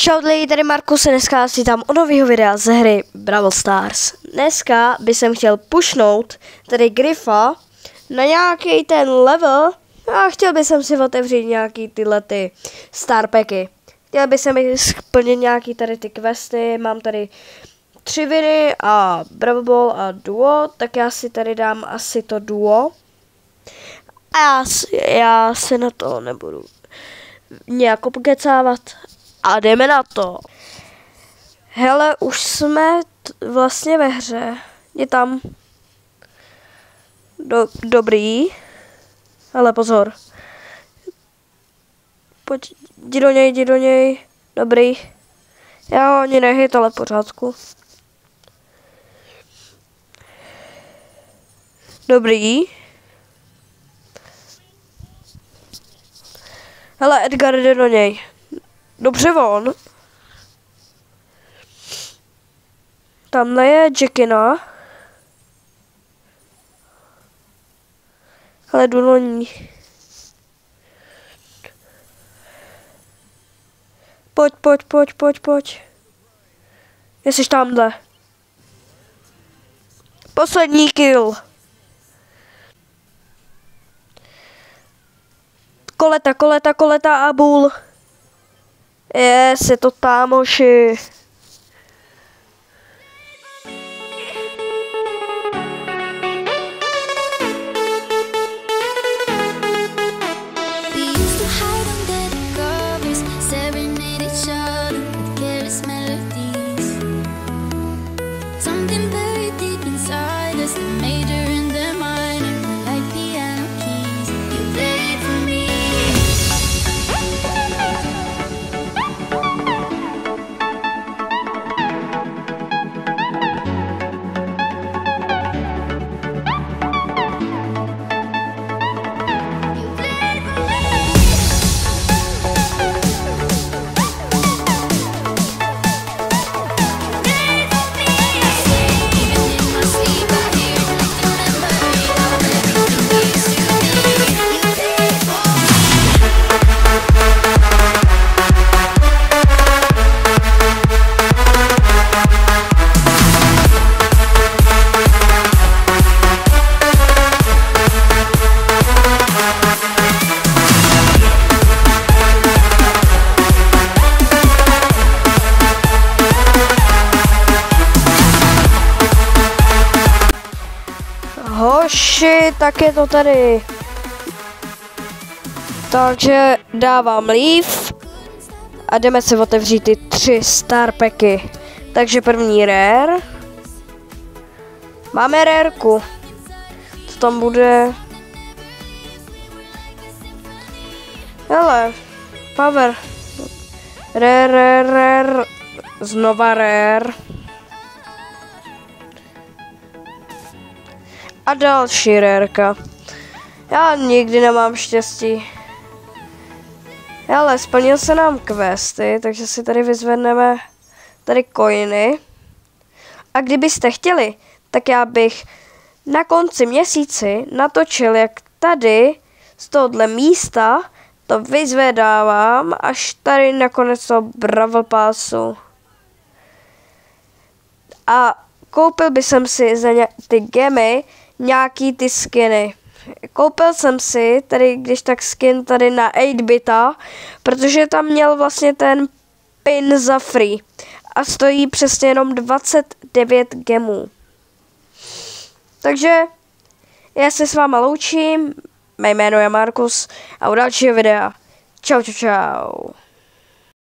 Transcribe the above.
Čau lidi, tady Markus, dneska si tam o nového videa ze hry Brawl Stars. Dneska bych chtěl pushnout tady Grifa na nějaký ten level a chtěl bych si otevřít nějaký tyhle ty star packy. Chtěl bych splnit nějaký tady ty questy, mám tady 3 viny a Brawl Ball a duo, tak já si tady dám asi to duo. A já se na to nebudu nějak pokecávat. A jdeme na to. Hele, už jsme vlastně ve hře. Je tam. Dobrý. Ale pozor. Pojď, jdi do něj. Dobrý. Já ho ani nehyt, ale v pořádku. Dobrý. Hele, Edgar jde do něj. Dobře von. Tamhle je Jackina. Ale jdu do ní. Pojď. Jsi tamhle. Poslední kill. Koleta a Bull. Je to tam, hoši. Hoši, tak je to tady. Takže dávám leave a jdeme si otevřít ty 3 star packy. Takže první rare. Máme rarku. Co tam bude? Hele, power. Rare. Znova rare. A další rareka. Já nikdy nemám štěstí. Ale splnil se nám questy, takže si tady vyzvedneme tady coiny. A kdybyste chtěli, tak já bych na konci měsíci natočil, jak tady z tohohle místa to vyzvedávám až tady nakonec toho Brawl Passu. A koupil bych si za ty gemy nějaký ty skiny. Koupil jsem si tady, když tak skin tady na 8-bita, protože tam měl vlastně ten pin za free. A stojí přesně jenom 29 gemů. Takže já se s váma loučím, mé jméno je Markus a u dalšího videa. Čau.